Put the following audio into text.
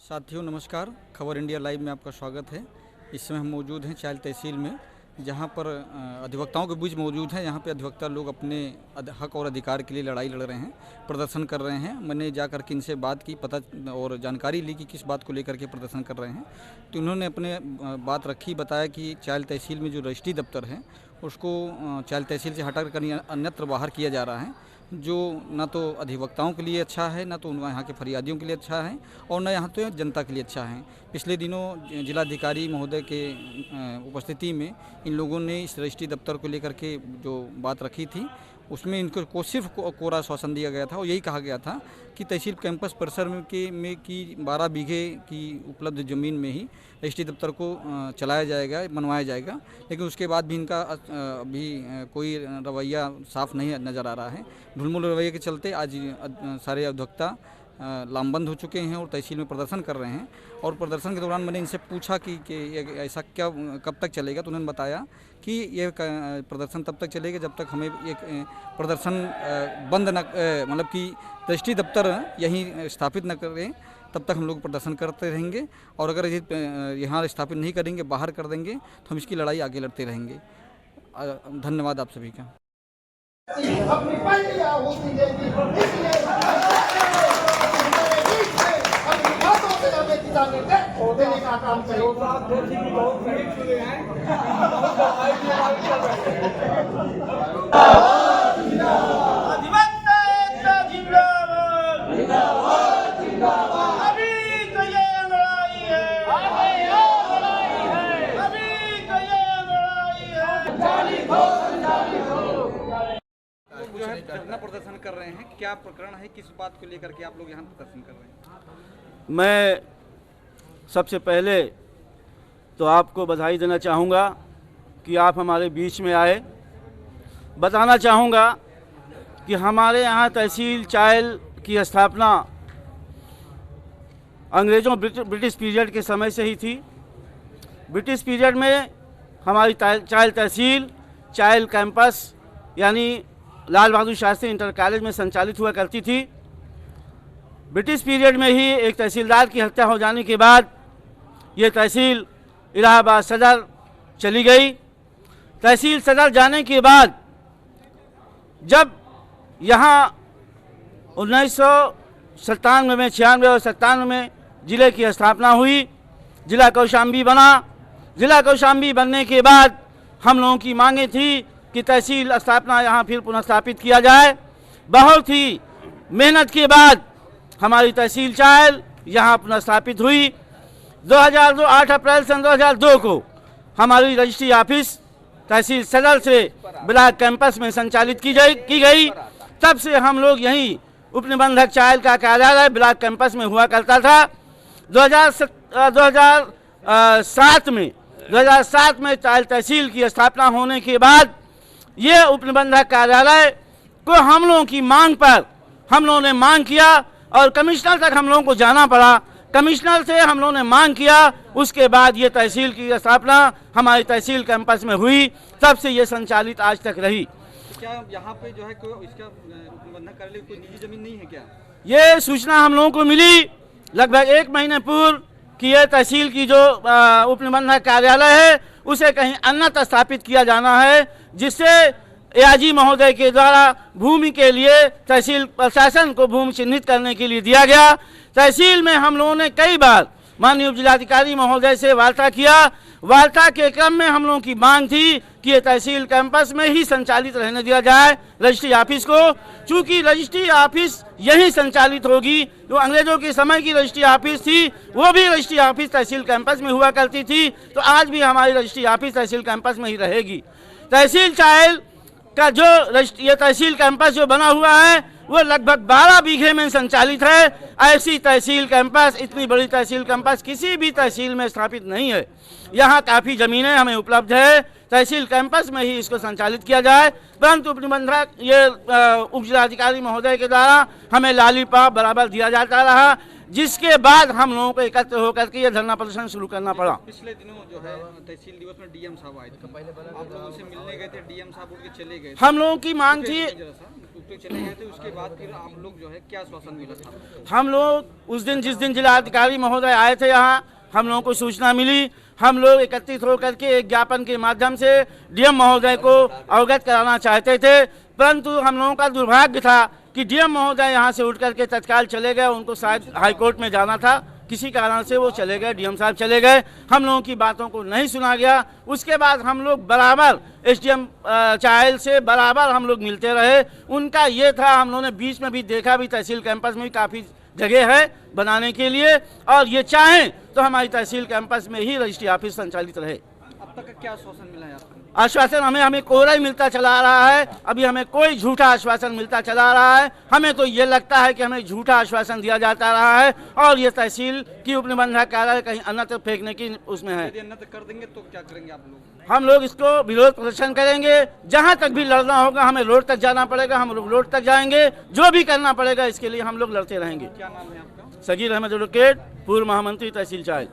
साथियों नमस्कार, खबर इंडिया लाइव में आपका स्वागत है। इस समय हम मौजूद हैं चायल तहसील में, जहां पर अधिवक्ताओं के बीच मौजूद हैं। यहां पे अधिवक्ता लोग अपने हक और अधिकार के लिए लड़ाई लड़ रहे हैं, प्रदर्शन कर रहे हैं। मैंने जाकर के इनसे बात की, पता और जानकारी ली कि किस बात को लेकर के प्रदर्शन कर रहे हैं। तो उन्होंने अपने बात रखी, बताया कि चायल तहसील में जो रजिस्ट्री दफ्तर है उसको चायल तहसील से हटा कर अन्यत्र बाहर किया जा रहा है, जो ना तो अधिवक्ताओं के लिए अच्छा है, ना तो यहाँ के फरियादियों के लिए अच्छा है, और न यहाँ तो जनता के लिए अच्छा है। पिछले दिनों जिलाधिकारी महोदय के उपस्थिति में इन लोगों ने इस रजिस्ट्री दफ्तर को लेकर के जो बात रखी थी, उसमें इनको सिर्फ कोरा आश्वासन दिया गया था और यही कहा गया था कि तहसील कैंपस परिसर में की 12 बीघे की उपलब्ध ज़मीन में ही रजिस्ट्री दफ्तर को चलाया जाएगा, बनवाया जाएगा। लेकिन उसके बाद भी इनका अभी कोई रवैया साफ नहीं नज़र आ रहा है। ढुलमुल रवैये के चलते आज सारे अधिवक्ता लामबंद हो चुके हैं और तहसील में प्रदर्शन कर रहे हैं। और प्रदर्शन के दौरान मैंने इनसे पूछा कि ऐसा क्या कब तक चलेगा, तो उन्होंने बताया कि ये प्रदर्शन तब तक चलेगा जब तक हमें एक प्रदर्शन बंद न मतलब कि रजिस्ट्री दफ्तर यहीं स्थापित न करें, तब तक हम लोग प्रदर्शन करते रहेंगे। और अगर यहाँ स्थापित नहीं करेंगे, बाहर कर देंगे, तो हम इसकी लड़ाई आगे लड़ते रहेंगे। धन्यवाद आप सभी का। देने का काम करें। अभी तो ये लड़ाई है, अभी तो ये लड़ाई है। जो है धरना प्रदर्शन कर रहे हैं, क्या प्रकरण है, किस बात को लेकर के आप लोग यहाँ प्रदर्शन कर रहे हैं? मैं सबसे पहले तो आपको बधाई देना चाहूँगा कि आप हमारे बीच में आए। बताना चाहूँगा कि हमारे यहाँ तहसील चायल की स्थापना अंग्रेज़ों ब्रिटिश पीरियड के समय से ही थी। ब्रिटिश पीरियड में हमारी चायल तहसील चायल कैंपस यानी लाल बहादुर शास्त्री इंटर कॉलेज में संचालित हुआ करती थी। ब्रिटिश पीरियड में ही एक तहसीलदार की हत्या हो जाने के बाद ये तहसील इलाहाबाद सदर चली गई। तहसील सदर जाने के बाद जब यहाँ 1997 में 96 और 97 में ज़िले की स्थापना हुई, ज़िला कौशाम्बी बना। ज़िला कौशाम्बी बनने के बाद हम लोगों की मांगे थी कि तहसील स्थापना यहाँ फिर पुनः स्थापित किया जाए। बहुत ही मेहनत के बाद हमारी तहसील चायल यहाँ पुनः स्थापित हुई। 2002 8 अप्रैल सन 2002 को हमारी रजिस्ट्री ऑफिस तहसील सदर से ब्लॉक कैंपस में संचालित की गई। तब से हम लोग यहीं उपनिबंधक चायल का कार्यालय ब्लॉक कैंपस में हुआ करता था। 2007 में चायल तहसील की स्थापना होने के बाद ये उपनिबंधक कार्यालय को हम लोगों की मांग पर हम लोगों ने मांग किया और कमिश्नर तक हम लोगों को जाना पड़ा। कमिश्नर से हम लोगों ने मांग किया, उसके बाद ये तहसील की स्थापना हमारी तहसील कैंपस में हुई। तब से ये संचालित आज तक रही। तो क्या यहाँ पे जो है इसका उपनिबंधक कार्यालय कोई निजी जमीन नहीं है क्या? ये सूचना हम लोगों को मिली लगभग 1 महीने पूर्व कि ये तहसील की जो उपनिबंधक कार्यालय है उसे कहीं अन्यत्र स्थापित किया जाना है, जिससे एआईजी महोदय के द्वारा भूमि के लिए तहसील प्रशासन को भूमि चिन्हित करने के लिए दिया गया। तहसील में हम लोगों ने कई बार माननीय उप जिलाधिकारी महोदय से वार्ता किया। वार्ता के क्रम में हम लोगों की मांग थी कि ये तहसील कैंपस में ही संचालित रहने दिया जाए रजिस्ट्री ऑफिस को। चूँकि रजिस्ट्री ऑफिस यही संचालित होगी, जो अंग्रेजों के समय की रजिस्ट्री ऑफिस थी वो भी रजिस्ट्री ऑफिस तहसील कैंपस में हुआ करती थी, तो आज भी हमारी रजिस्ट्री ऑफिस तहसील कैंपस में ही रहेगी। तहसील चायल का जो ये तहसील कैंपस जो बना हुआ है वो लगभग 12 बीघे में संचालित है। ऐसी तहसील कैंपस, इतनी बड़ी तहसील कैंपस किसी भी तहसील में स्थापित नहीं है। यहाँ काफ़ी ज़मीनें हमें उपलब्ध है, तहसील कैंपस में ही इसको संचालित किया जाए। परंतु उपनिबंधक ये उप जिलाधिकारी महोदय के द्वारा हमें लालीपाप बराबर दिया जाता रहा, जिसके बाद हम लोगों को एकत्र होकर के ये धरना प्रदर्शन शुरू करना पड़ा। पिछले दिनों जो है तहसील दिवस में डीएम साहब आए थे, आप लोगों से मिलने गए थे, डीएम साहब उठ के चले गए। हम लोगों की मांग थी तो चले गए थे, उसके बाद फिर आप लोग जो है क्या आश्वासन मिला था? हम लोग उस दिन जिस दिन जिलाधिकारी महोदय आए थे यहाँ, हम लोगों को सूचना मिली। हम लोग एकत्रित होकर के एक ज्ञापन के माध्यम से डीएम महोदय को अवगत कराना चाहते थे, परंतु हम लोगों का दुर्भाग्य था कि डीएम महोदय यहाँ से उठ करके तत्काल चले गए। उनको शायद हाईकोर्ट में जाना था, किसी कारण से वो चले गए, डीएम साहब चले गए। हम लोगों की बातों को नहीं सुना गया। उसके बाद हम लोग बराबर एसडीएम चायल से बराबर हम लोग मिलते रहे। उनका ये था, हम लोगों ने बीच में भी देखा भी तहसील कैंपस में भी काफ़ी जगह है बनाने के लिए, और ये चाहें तो हमारी तहसील कैंपस में ही रजिस्ट्री ऑफिस संचालित रहे। अब तक का क्या आश्वासन मिला है आपको? आश्वासन हमें कोरा ही मिलता चला आ रहा है। अभी हमें कोई झूठा आश्वासन मिलता चला आ रहा है। हमें तो ये लगता है कि हमें झूठा आश्वासन दिया जाता रहा है और ये तहसील की उपनिबंधक कार्यालय कहीं अन्यत्र फेंकने की उसमें है। यदि अन्यत्र कर देंगे तो क्या करेंगे आप लोग? हम लोग इसको विरोध प्रदर्शन करेंगे। जहां तक भी लड़ना होगा, हमें रोड तक जाना पड़ेगा, हम लोग रोड तक जाएंगे। जो भी करना पड़ेगा इसके लिए हम लोग लड़ते रहेंगे। क्या नाम है आपका? सगीर अहमद एडवोकेट, पूर्व महामंत्री तहसील चायल।